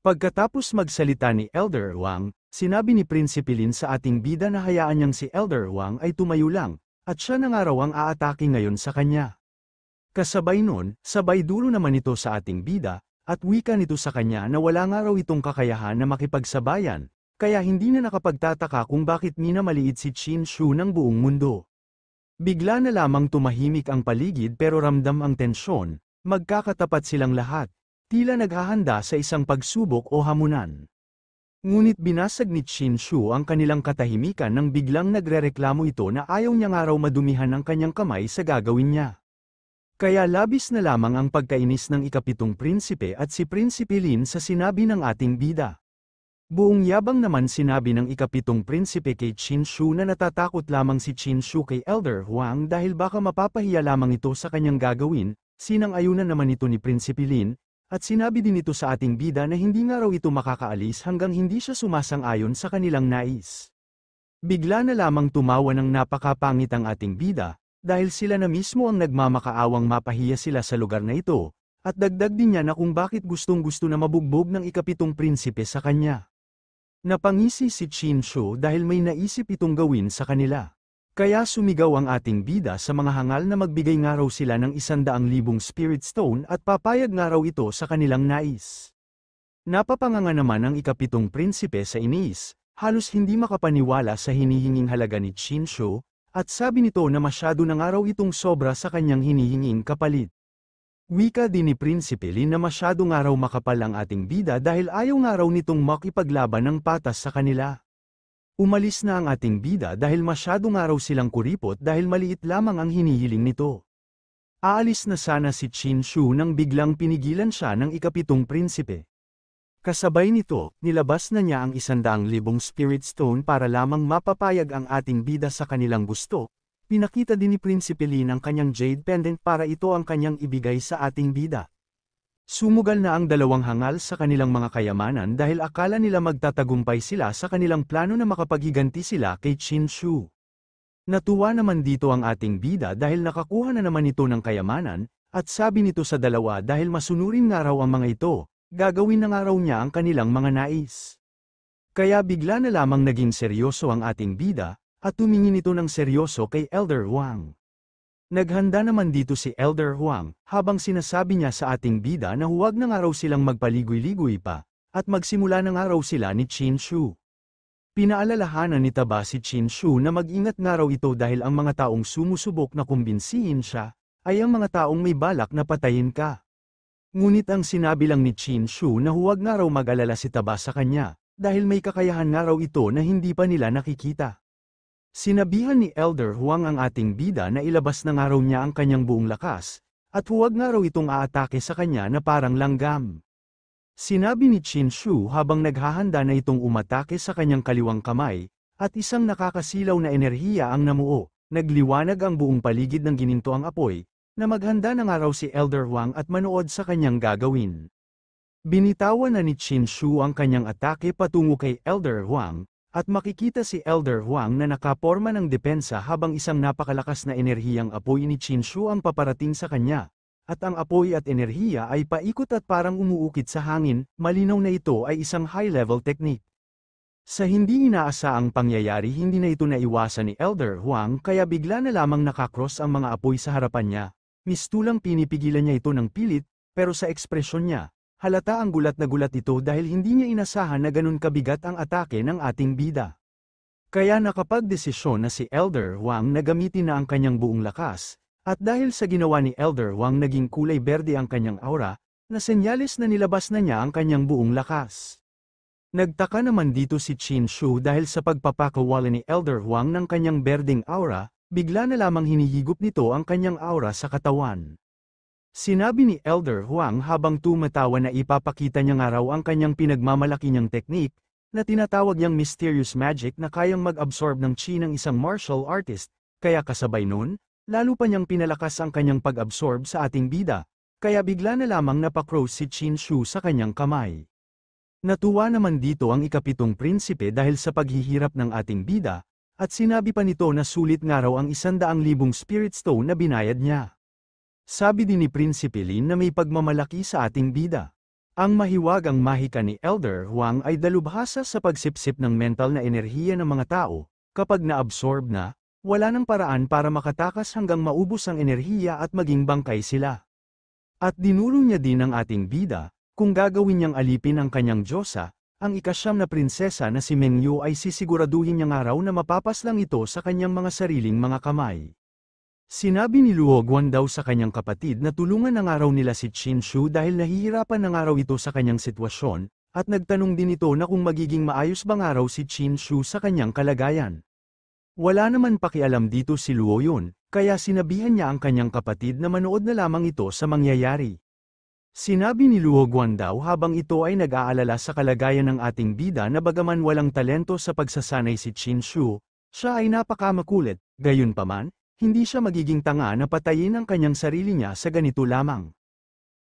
Pagkatapos magsalita ni Elder Wang, sinabi ni Prinsipe Lin sa ating bida na hayaan niyang si Elder Wang ay tumayo lang, at siya na nga raw ang aatake ngayon sa kanya. Kasabay nun, sabay dulo naman ito sa ating bida, at wika nito sa kanya na wala nga raw itong kakayahan na makipagsabayan, kaya hindi na nakapagtataka kung bakit minamaliit si Qin Shu ng buong mundo. Bigla na lamang tumahimik ang paligid pero ramdam ang tensyon, magkakatapat silang lahat, tila naghahanda sa isang pagsubok o hamunan. Ngunit binasag ni Qin Shu ang kanilang katahimikan nang biglang nagrereklamo ito na ayaw niya nga raw madumihan ang kanyang kamay sa gagawin niya. Kaya labis na lamang ang pagkainis ng ikapitong prinsipe at si Prinsipe Lin sa sinabi ng ating bida. Buong yabang naman sinabi ng ikapitong prinsipe kay Qin Shu na natatakot lamang si Qin Shu kay Elder Huang dahil baka mapapahiya lamang ito sa kanyang gagawin, sinang-ayunan naman ito ni Prinsipe Lin, at sinabi din ito sa ating bida na hindi nga raw ito makakaalis hanggang hindi siya sumasang-ayon sa kanilang nais. Bigla na lamang tumawa ng napakapangit ang ating bida, dahil sila na mismo ang nagmamakaawang mapahiya sila sa lugar na ito, at dagdag din niya na kung bakit gustong-gusto na mabugbog ng ikapitong prinsipe sa kanya. Napangisi si Qin Shu dahil may naisip itong gawin sa kanila. Kaya sumigaw ang ating bida sa mga hangal na magbigay nga raw sila ng 100,000 Spirit Stone at papayag nga raw ito sa kanilang nais. Napapanganga naman ang ikapitong prinsipe sa inis, halos hindi makapaniwala sa hinihinging halaga ni Qin Shu, at sabi nito na masyado na nga raw itong sobra sa kanyang hinihinging kapalit. Wika din ni Prinsipe Lin na masyado nga raw makapal ang ating bida dahil ayaw nga raw nitong makipaglaban ng patas sa kanila. Umalis na ang ating bida dahil masyado nga raw silang kuripot dahil maliit lamang ang hinihiling nito. Aalis na sana si Qin Shu nang biglang pinigilan siya ng ikapitong prinsipe. Kasabay nito, nilabas na niya ang 100,000 Spirit Stone para lamang mapapayag ang ating bida sa kanilang gusto. Pinakita din ni Prinsipe Lin ang kanyang jade pendant para ito ang kanyang ibigay sa ating bida. Sumugal na ang dalawang hangal sa kanilang mga kayamanan dahil akala nila magtatagumpay sila sa kanilang plano na makapaghiganti sila kay Qin Shu. Natuwa naman dito ang ating bida dahil nakakuha na naman ito ng kayamanan, at sabi nito sa dalawa dahil masunurin nga raw ang mga ito, gagawin na nga raw niya ang kanilang mga nais. Kaya bigla na lamang naging seryoso ang ating bida, at tumingin ito ng seryoso kay Elder Huang. Naghanda naman dito si Elder Huang, habang sinasabi niya sa ating bida na huwag na nga raw silang magpaligoy-ligoy pa, at magsimula na nga raw sila ni Qin Shu. Pinaalalahanan ni Taba si Qin Shu na mag-ingat nga raw ito dahil ang mga taong sumusubok na kumbinsihin siya, ay ang mga taong may balak na patayin ka. Ngunit ang sinabi lang ni Qin Shu na huwag nga raw mag-alala si Taba sa kanya, dahil may kakayahan nga raw ito na hindi pa nila nakikita. Sinabihan ni Elder Huang ang ating bida na ilabas na nga raw niya ang kanyang buong lakas, at huwag nga raw itong aatake sa kanya na parang langgam. Sinabi ni Qin Shu habang naghahanda na itong umatake sa kanyang kaliwang kamay, at isang nakakasilaw na enerhiya ang namuo, nagliwanag ang buong paligid ng ginintoang apoy, na maghanda na nga raw si Elder Huang at manood sa kanyang gagawin. Binitawan na ni Qin Shu ang kanyang atake patungo kay Elder Huang, at makikita si Elder Huang na nakaporma ng depensa habang isang napakalakas na enerhiyang apoy ni Qin Shu ang paparating sa kanya, at ang apoy at enerhiya ay paikot at parang umuukit sa hangin, malinaw na ito ay isang high-level technique. Sa hindi inaasaang pangyayari hindi na ito naiwasan ni Elder Huang kaya bigla na lamang nakakross ang mga apoy sa harapan niya, mistulang pinipigilan niya ito ng pilit, pero sa ekspresyon niya, halata ang gulat na gulat ito dahil hindi niya inasahan na ganun kabigat ang atake ng ating bida. Kaya nakapagdesisyon na si Elder Huang na gamitin na ang kanyang buong lakas, at dahil sa ginawa ni Elder Huang naging kulay berde ang kanyang aura, na senyales na nilabas na niya ang kanyang buong lakas. Nagtaka naman dito si Qin Shu dahil sa pagpapakawala ni Elder Huang ng kanyang berdeng aura, bigla na lamang hinihigop nito ang kanyang aura sa katawan. Sinabi ni Elder Huang habang tumatawa na ipapakita niya nga raw ang kanyang pinagmamalaki niyang teknik, na tinatawag niyang mysterious magic na kayang mag-absorb ng chi ng isang martial artist, kaya kasabay nun, lalo pa niyang pinalakas ang kanyang pag-absorb sa ating bida, kaya bigla na lamang napakross si Qin Shu sa kanyang kamay. Natuwa naman dito ang ikapitong prinsipe dahil sa paghihirap ng ating bida, at sinabi pa nito na sulit nga raw ang 100,000 Spirit Stone na binayad niya. Sabi din ni Prinsipe Lin na may pagmamalaki sa ating bida. Ang mahiwagang mahika ni Elder Huang ay dalubhasa sa pagsipsip ng mental na enerhiya ng mga tao. Kapag na-absorb na, wala nang paraan para makatakas hanggang maubos ang enerhiya at maging bangkay sila. At dinuro niya din ang ating bida, kung gagawin niyang alipin ang kanyang diyosa, ang ikasyam na prinsesa na si Mengyu ay sisiguraduhin niyang araw na mapapaslang ito sa kanyang mga sariling mga kamay. Sinabi ni Luo Guan daw sa kanyang kapatid na tulungan ng araw nila si Qin Shu dahil nahihirapan ng araw ito sa kanyang sitwasyon, at nagtanong din ito na kung magiging maayos bang araw si Qin Shu sa kanyang kalagayan. Wala naman pakialam dito si Luo Yun, kaya sinabihan niya ang kanyang kapatid na manood na lamang ito sa mangyayari. Sinabi ni Luo Guan daw habang ito ay nag-aalala sa kalagayan ng ating bida na bagaman walang talento sa pagsasanay si Qin Shu, siya ay napakamakulit, gayunpaman, hindi siya magiging tanga na patayin ang kanyang sarili niya sa ganito lamang.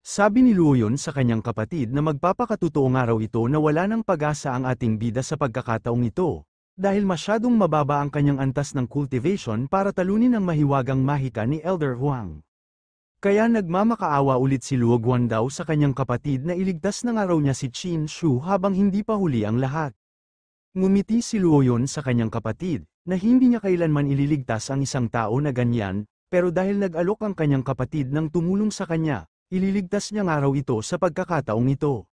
Sabi ni Luo Yun sa kanyang kapatid na magpapakatotoong araw ito na wala ng pag-asa ang ating bida sa pagkakataong ito, dahil masyadong mababa ang kanyang antas ng cultivation para talunin ang mahiwagang mahika ni Elder Huang. Kaya nagmamakaawa ulit si Luo Guan daw sa kanyang kapatid na iligtas ng araw niya si Qin Shu habang hindi pa huli ang lahat. Ngumiti si Luo Yun sa kanyang kapatid, na hindi niya kailanman ililigtas ang isang tao na ganyan, pero dahil nag-alok ang kanyang kapatid ng tumulong sa kanya, ililigtas niyang araw ito sa pagkakataong ito.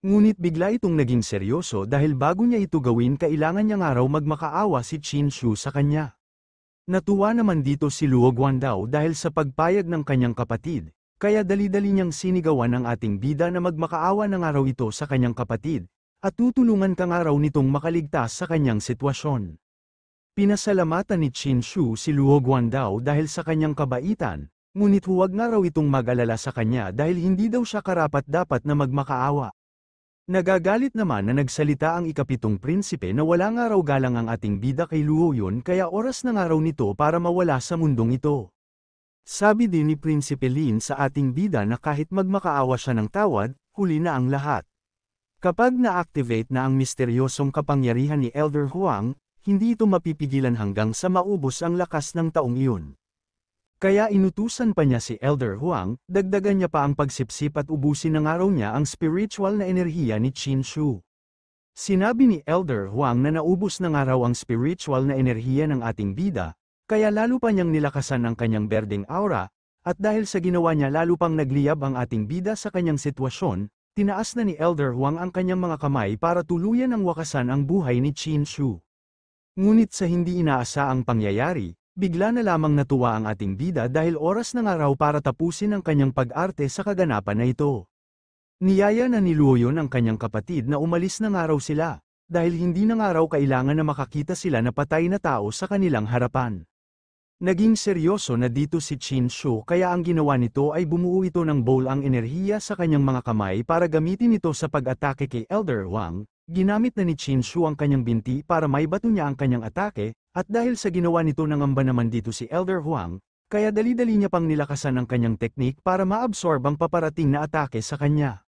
Ngunit bigla itong naging seryoso dahil bago niya ito gawin kailangan niyang araw magmakaawa si Qin Shu sa kanya. Natuwa naman dito si Luo Guan daw dahil sa pagpayag ng kanyang kapatid, kaya dali-dali niyang sinigawan ang ating bida na magmakaawa ng araw ito sa kanyang kapatid, at tutulungan kang araw nitong makaligtas sa kanyang sitwasyon. Pinasalamatan ni Qin Shu si Luo Guan daw dahil sa kanyang kabaitan, ngunit huwag nga raw itong mag-alala sa kanya dahil hindi daw siya karapat-dapat na magmakaawa. Nagagalit naman na nagsalita ang ikapitong prinsipe na wala nga raw galang ang ating bida kay Luo Yun kaya oras na nga raw nito para mawala sa mundong ito. Sabi din ni Prinsipe Lin sa ating bida na kahit magmakaawa siya ng tawad, huli na ang lahat. Kapag na-activate na ang misteryosong kapangyarihan ni Elder Huang, hindi ito mapipigilan hanggang sa maubos ang lakas ng taong iyon. Kaya inutusan pa niya si Elder Huang, dagdagan niya pa ang pagsipsip at ubusin ng araw niya ang spiritual na enerhiya ni Qin Shu. Sinabi ni Elder Huang na naubos ng araw ang spiritual na enerhiya ng ating bida, kaya lalo pa niyang nilakasan ang kanyang berdeng aura, at dahil sa ginawa niya lalo pang nagliyab ang ating bida sa kanyang sitwasyon, tinaas na ni Elder Huang ang kanyang mga kamay para tuluyan ang wakasan ang buhay ni Qin Shu. Ngunit sa hindi inaasaang pangyayari, bigla na lamang natuwa ang ating bida dahil oras na nga raw para tapusin ang kanyang pag-arte sa kaganapan na ito. Niyaya na ni Luo Yun ang kanyang kapatid na umalis na nga raw sila, dahil hindi na nga raw kailangan na makakita sila na patay na tao sa kanilang harapan. Naging seryoso na dito si Qin Shu kaya ang ginawa nito ay bumuo ito ng bowl ang enerhiya sa kanyang mga kamay para gamitin ito sa pag-atake kay Elder Huang. Ginamit na ni Qin Shu ang kanyang binti para maibato niya ang kanyang atake, at dahil sa ginawa nito nangamba naman dito si Elder Huang, kaya dali-dali niya pang nilakasan ang kanyang teknik para maabsorb ang paparating na atake sa kanya.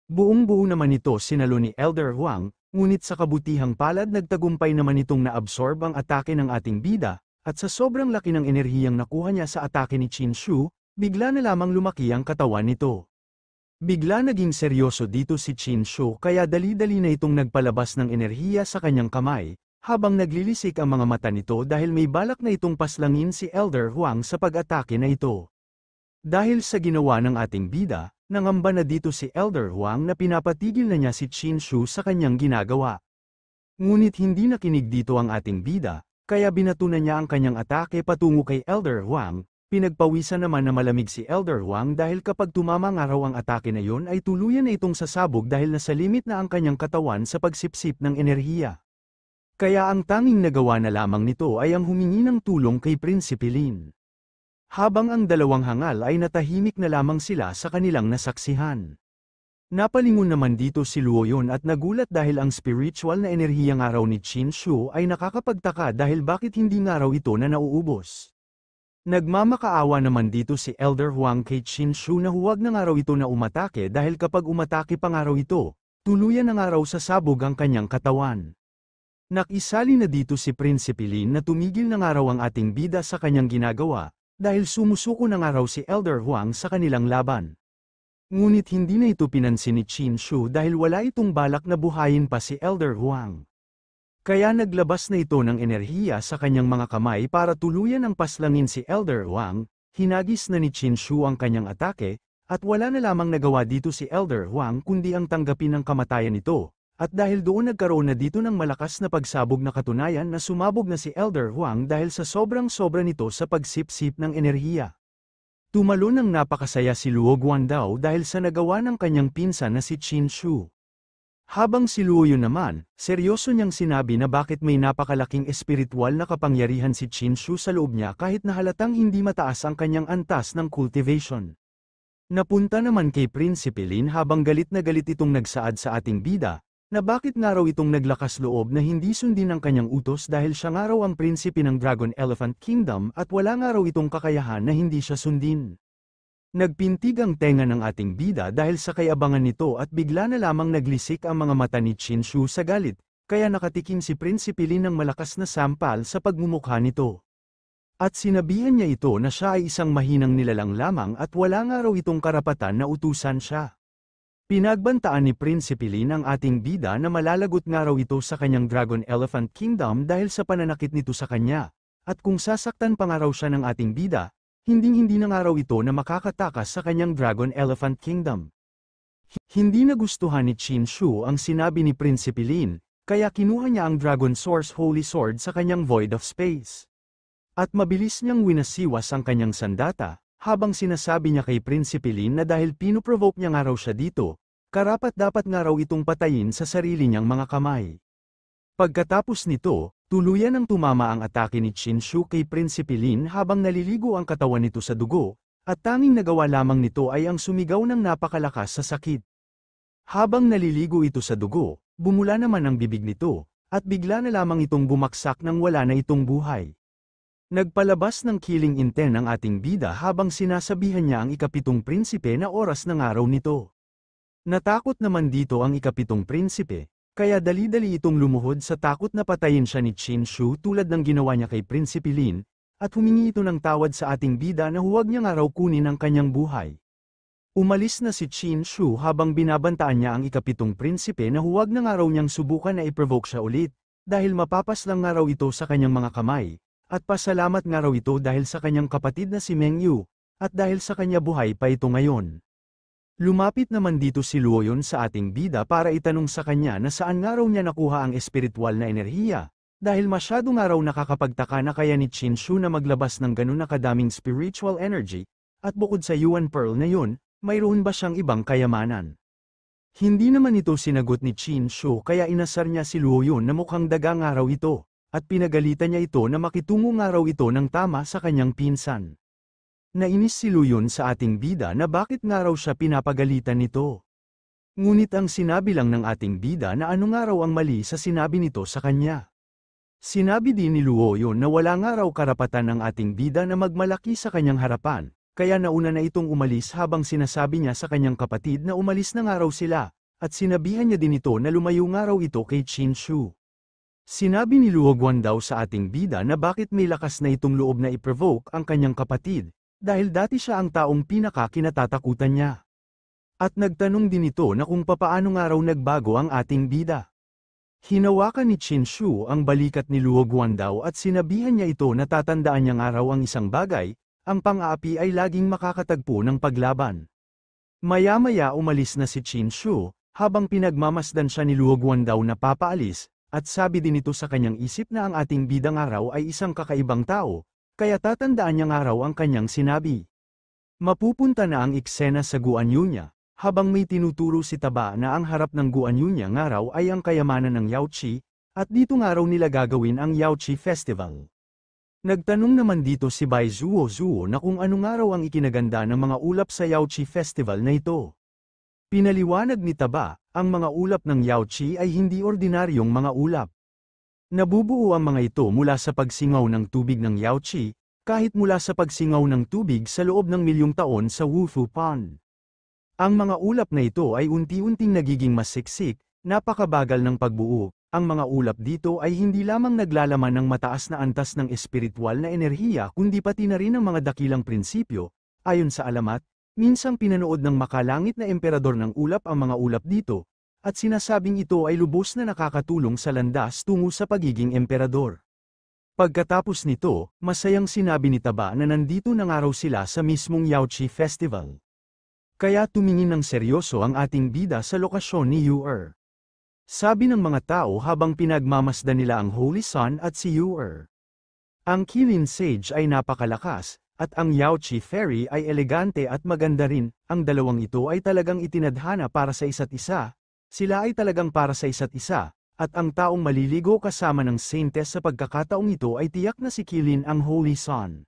Buong-buo naman ito sinalo ni Elder Huang, ngunit sa kabutihang palad nagtagumpay naman itong naabsorb ang atake ng ating bida, at sa sobrang laki ng enerhiyang nakuha niya sa atake ni Qin Shu, bigla na lamang lumaki ang katawan nito. Bigla naging seryoso dito si Qin Shu kaya dali-dali na itong nagpalabas ng enerhiya sa kanyang kamay, habang naglilisik ang mga mata nito dahil may balak na itong paslangin si Elder Huang sa pag-atake na ito. Dahil sa ginawa ng ating bida, nangamba na dito si Elder Huang na pinapatigil na niya si Qin Shu sa kanyang ginagawa. Ngunit hindi nakinig dito ang ating bida, kaya binatunan niya ang kanyang atake patungo kay Elder Huang. Pinagpawisan naman na malamig si Elder Huang dahil kapag tumama nga raw ang atake na yon ay tuluyan na itong sasabog dahil nasa limit na ang kanyang katawan sa pagsipsip ng enerhiya. Kaya ang tanging nagawa na lamang nito ay ang humingi ng tulong kay Prinsipe Lin. Habang ang dalawang hangal ay natahimik na lamang sila sa kanilang nasaksihan. Napalingon naman dito si Luo Yun at nagulat dahil ang spiritual na enerhiya nga raw ni Qin Shu ay nakakapagtaka dahil bakit hindi nga raw ito na nauubos. Nagmamakaawa naman dito si Elder Huang kay Qin Shu na huwag na nga raw ito na umatake dahil kapag umatake pa nga raw ito, tuluyan na nga raw sasabog ang kanyang katawan. Nakisali na dito si Prinsipe Lin na tumigil na nga raw ang ating bida sa kanyang ginagawa, dahil sumusuko na nga raw si Elder Huang sa kanilang laban. Ngunit hindi na ito pinansin ni Qin Shu dahil wala itong balak na buhayin pa si Elder Huang. Kaya naglabas na ito ng enerhiya sa kanyang mga kamay para tuluyan ang paslangin si Elder Huang, hinagis na ni Qin Shu ang kanyang atake, at wala na lamang nagawa dito si Elder Huang kundi ang tanggapin ang kamatayan nito, at dahil doon nagkaroon na dito ng malakas na pagsabog na katunayan na sumabog na si Elder Huang dahil sa sobrang-sobra nito sa pagsip-sip ng enerhiya. Tumalon ng napakasaya si Luo Guandao dahil sa nagawa ng kanyang pinsan na si Qin Shu. Habang si Luo Yun naman, seryoso niyang sinabi na bakit may napakalaking espiritual na kapangyarihan si Qin Shu sa loob niya kahit na halatang hindi mataas ang kanyang antas ng cultivation. Napunta naman kay Prinsipe Lin habang galit na galit itong nagsaad sa ating bida, na bakit nga raw itong naglakas loob na hindi sundin ang kanyang utos dahil siya nga raw ang prinsipe ng Dragon Elephant Kingdom at wala nga raw itong kakayahan na hindi siya sundin. Nagpintig ang tenga ng ating bida dahil sa kayabangan nito at bigla na lamang naglisik ang mga mata ni Qin Shu sa galit, kaya nakatikim si Prinsipe Lin ng malakas na sampal sa pagmumukha nito. At sinabihan niya ito na siya ay isang mahinang nilalang lamang at wala nga raw itong karapatan na utusan siya. Pinagbantaan ni Prinsipe Lin ang ating bida na malalagot nga raw ito sa kanyang Dragon Elephant Kingdom dahil sa pananakit nito sa kanya, at kung sasaktan pa nga raw siya ng ating bida, hinding-hindi na nga raw ito na makakatakas sa kanyang Dragon Elephant Kingdom. Hindi nagustuhan ni Qin Shu ang sinabi ni Prinsipe Lin, kaya kinuha niya ang Dragon Source Holy Sword sa kanyang Void of Space. At mabilis niyang winasiwas ang kanyang sandata, habang sinasabi niya kay Prinsipe Lin na dahil pinoprovoke niya nga raw siya dito, karapat-dapat nga raw itong patayin sa sarili niyang mga kamay. Pagkatapos nito, tuluyan ang tumama ang atake ni Qin Shu kay Prinsipe Lin habang naliligo ang katawan nito sa dugo, at tanging nagawa lamang nito ay ang sumigaw ng napakalakas sa sakit. Habang naliligo ito sa dugo, bumula naman ang bibig nito, at bigla na lamang itong bumaksak nang wala na itong buhay. Nagpalabas ng killing intent ang ating bida habang sinasabihan niya ang ikapitong prinsipe na oras ng araw nito. Natakot naman dito ang ikapitong prinsipe, kaya dali-dali itong lumuhod sa takot na patayin siya ni Qin Shu tulad ng ginawa niya kay Prinsipe Lin, at humingi ito ng tawad sa ating bida na huwag niya nga raw kunin ang kanyang buhay. Umalis na si Qin Shu habang binabantaan niya ang ikapitong prinsipe na huwag na nga raw niyang subukan na i-provoke siya ulit, dahil mapapaslang nga raw ito sa kanyang mga kamay, at pasalamat nga raw ito dahil sa kanyang kapatid na si Meng Yu, at dahil sa kanya buhay pa ito ngayon. Lumapit naman dito si Luo Yun sa ating bida para itanong sa kanya na saan nga raw niya nakuha ang espiritual na enerhiya, dahil masyado nga raw nakakapagtaka na kaya ni Qin Shu na maglabas ng ganun na kadaming spiritual energy, at bukod sa Yuan Pearl na yun, mayroon ba siyang ibang kayamanan? Hindi naman ito sinagot ni Qin Shu kaya inasar niya si Luo Yun na mukhang daga nga raw ito, at pinagalitan niya ito na makitungo nga raw ito ng tama sa kanyang pinsan. Nainis si Luo Yun sa ating bida na bakit nga raw siya pinapagalitan nito. Ngunit ang sinabi lang ng ating bida na ano nga raw ang mali sa sinabi nito sa kanya. Sinabi din ni Luo Yun na wala nga raw karapatan ng ating bida na magmalaki sa kanyang harapan, kaya nauna na itong umalis habang sinasabi niya sa kanyang kapatid na umalis na nga raw sila, at sinabihan niya din ito na lumayo nga raw ito kay Qin Shu. Sinabi ni Luo Guandao sa ating bida na bakit may lakas na itong loob na i-provoke ang kanyang kapatid, dahil dati siya ang taong pinaka-kinatatakutan niya. At nagtanong din ito na kung papaano nga raw nagbago ang ating bida. Hinawakan ni Qin Shu ang balikat ni Luo Guandao at sinabihan niya ito na tatandaan niya nga raw ang isang bagay, ang pang-aapi ay laging makakatagpo ng paglaban. Maya-maya umalis na si Qin Shu, habang pinagmamasdan siya ni Luo Guandao na papaalis, at sabi din ito sa kanyang isip na ang ating bidang araw ay isang kakaibang tao, kaya tatandaan niya nga raw ang kanyang sinabi. Mapupunta na ang eksena sa Guanyu niya, habang may tinuturo si Taba na ang harap ng Guanyu niya nga raw ay ang kayamanan ng Yaoqi, at dito nga raw nila gagawin ang Yaoqi Festival. Nagtanong naman dito si Bai Zuo na kung ano nga raw ang ikinaganda ng mga ulap sa Yaoqi Festival na ito. Pinaliwanag ni Taba, ang mga ulap ng Yaoqi ay hindi ordinaryong mga ulap. Nabubuo ang mga ito mula sa pagsingaw ng tubig ng Yaoqi, kahit mula sa pagsingaw ng tubig sa loob ng milyong taon sa Wufu Pond. Ang mga ulap na ito ay unti-unting nagiging mas siksik, napakabagal ng pagbuo. Ang mga ulap dito ay hindi lamang naglalaman ng mataas na antas ng espiritual na enerhiya kundi pati na rin ang mga dakilang prinsipyo, ayon sa alamat, Minsang pinanood ng makalangit na emperador ng ulap ang mga ulap dito, at sinasabing ito ay lubos na nakakatulong sa landas tungo sa pagiging emperador. Pagkatapos nito, masayang sinabi ni Taba na nandito na nga raw sila sa mismong Yaochi Festival. Kaya tumingin ng seryoso ang ating bida sa lokasyon ni Yu-er. Sabi ng mga tao habang pinagmamasdan nila ang Holy Sun at si Yu-er. Ang Qilin Sage ay napakalakas, at ang Yaochi Fairy ay elegante at maganda rin. Ang dalawang ito ay talagang itinadhana para sa isa't isa. Sila ay talagang para sa isa't isa, at ang taong maliligo kasama ng Saintess sa pagkakataong ito ay tiyak na si Qilin ang Holy Sun.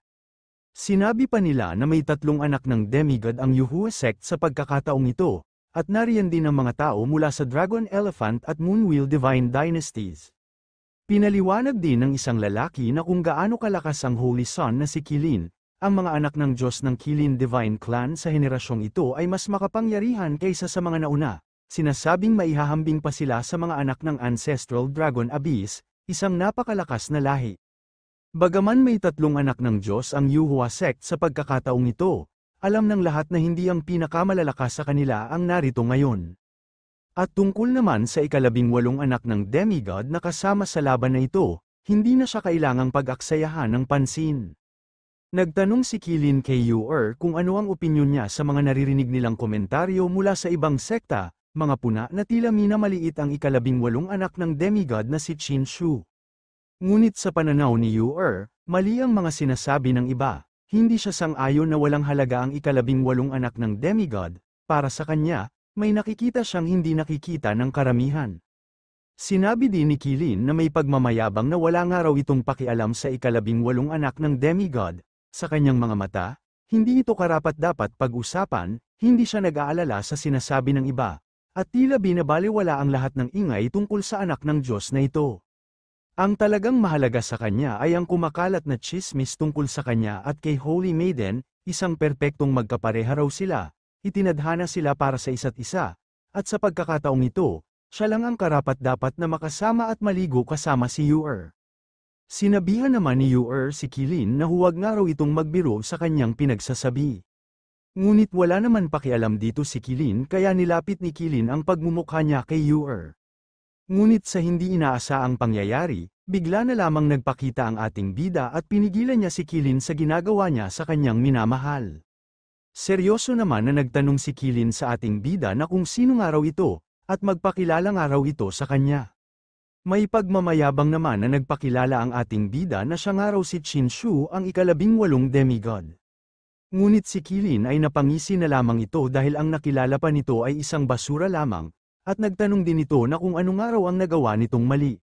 Sinabi pa nila na may 3 anak ng demigod ang Yuhua sect sa pagkakataong ito, at nariyan din ang mga tao mula sa Dragon Elephant at Moonwheel Divine Dynasties. Pinaliwanag din ng isang lalaki na kung gaano kalakas ang Holy Sun na si Qilin, ang mga anak ng Diyos ng Qilin Divine Clan sa henerasyong ito ay mas makapangyarihan kaysa sa mga nauna. Sinasabing maihahambing pa sila sa mga anak ng Ancestral Dragon Abyss, isang napakalakas na lahi. Bagaman may 3 anak ng Diyos ang Yuhua sect sa pagkakataong ito, alam ng lahat na hindi ang pinakamalalakas sa kanila ang narito ngayon. At tungkol naman sa 18 anak ng demigod na kasama sa laban na ito, hindi na siya kailangang pag-aksayahan ng pansin. Nagtanong si Qilin kay Yu-er kung ano ang opinyon niya sa mga naririnig nilang komentaryo mula sa ibang sekta, mga puna na tila minamaliit ang 18 anak ng demigod na si Qin Shu. Ngunit sa pananaw ni Yu-er, mali ang mga sinasabi ng iba. Hindi siya sang-ayon na walang halaga ang 18 anak ng demigod. Para sa kanya, may nakikita siyang hindi nakikita ng karamihan. Sinabi din ni Qilin na may pagmamayabang na wala nga raw itong pakialam sa 18 anak ng demigod. Sa kanyang mga mata, hindi ito karapat-dapat pag-usapan, hindi siya nag-aalala sa sinasabi ng iba, at tila binabaliwala ang lahat ng ingay tungkol sa anak ng Diyos na ito. Ang talagang mahalaga sa kanya ay ang kumakalat na tsismis tungkol sa kanya at kay Holy Maiden, isang perpektong magkapareha raw sila, itinadhana sila para sa isa't isa, at sa pagkakataong ito, siya lang ang karapat-dapat na makasama at maligo kasama si Yu-er. Sinabihan naman ni Yu-er si Qilin na huwag nga raw itong magbiro sa kanyang pinagsasabi. Ngunit wala naman pakialam dito si Qilin kaya nilapit ni Qilin ang pagmumukha niya kay Yu-er. Ngunit sa hindi inaasaang pangyayari, bigla na lamang nagpakita ang ating bida at pinigilan niya si Qilin sa ginagawa niya sa kanyang minamahal. Seryoso naman na nagtanong si Qilin sa ating bida na kung sino nga raw ito, at magpakilala nga raw ito sa kanya. May pagmamayabang naman na nagpakilala ang ating bida na siya nga raw si Qin Shu ang 18 demigod. Ngunit si Qilin ay napangisi na lamang ito dahil ang nakilala pa nito ay isang basura lamang, at nagtanong din ito na kung ano nga raw ang nagawa nitong mali.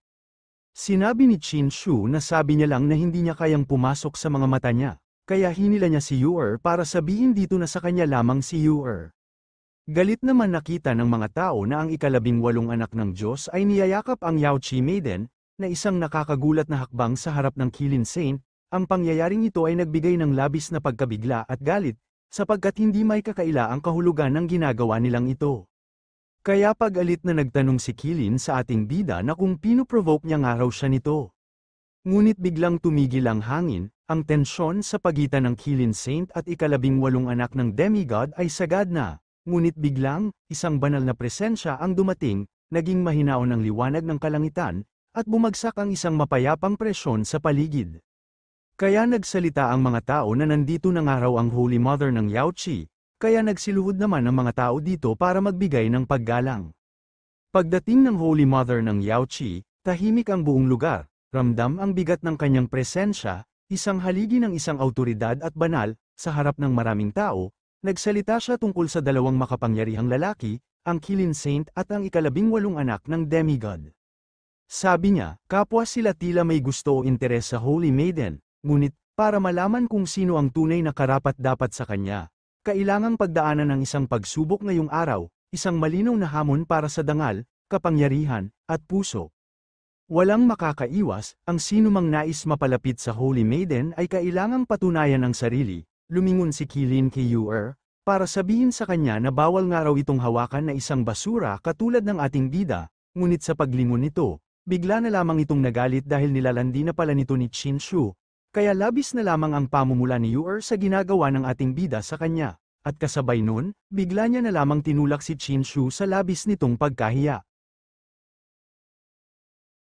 Sinabi ni Qin Shu na sabi niya lang na hindi niya kayang pumasok sa mga mata niya, kaya hinila niya si Yu-er para sabihin dito na sa kanya lamang si Yu-er. Galit naman nakita ng mga tao na ang 18 anak ng Diyos ay niyayakap ang Yaochi Maiden, na isang nakakagulat na hakbang sa harap ng Qilin Saint. Ang pangyayaring ito ay nagbigay ng labis na pagkabigla at galit, sapagkat hindi may kakaila ang kahulugan ng ginagawa nilang ito. Kaya pag-alit na nagtanong si Qilin sa ating bida na kung pinoprovoke niya nga raw siya nito. Ngunit biglang tumigil ang hangin, ang tensyon sa pagitan ng Qilin Saint at 18 anak ng demigod ay sagad na. Ngunit biglang, isang banal na presensya ang dumating, naging mahinaon ang liwanag ng kalangitan, at bumagsak ang isang mapayapang presyon sa paligid. Kaya nagsalita ang mga tao na nandito na nga raw ang Holy Mother ng Yaochi, kaya nagsiluhod naman ang mga tao dito para magbigay ng paggalang. Pagdating ng Holy Mother ng Yaochi, tahimik ang buong lugar, ramdam ang bigat ng kanyang presensya, isang haligi ng isang awtoridad at banal, sa harap ng maraming tao. Nagsalita siya tungkol sa 2 makapangyarihang lalaki, ang Qilin Saint at ang 18 anak ng demigod. Sabi niya, kapwa sila tila may gusto o interes sa Holy Maiden, ngunit, para malaman kung sino ang tunay na karapat-dapat sa kanya, kailangang pagdaanan ng isang pagsubok ngayong araw, isang malinaw na hamon para sa dangal, kapangyarihan, at puso. Walang makakaiwas, ang sinumang nais mapalapit sa Holy Maiden ay kailangang patunayan ang sarili. Lumingon si Qilin kay Yu-er, para sabihin sa kanya na bawal nga raw itong hawakan na isang basura katulad ng ating bida, ngunit sa paglingon nito, bigla na lamang itong nagalit dahil nilalandi na pala nito ni Qin Shu, kaya labis na lamang ang pamumula ni Yu-er sa ginagawa ng ating bida sa kanya, At kasabay nun, bigla niya na lamang tinulak si Chin Shu sa labis nitong pagkahiya.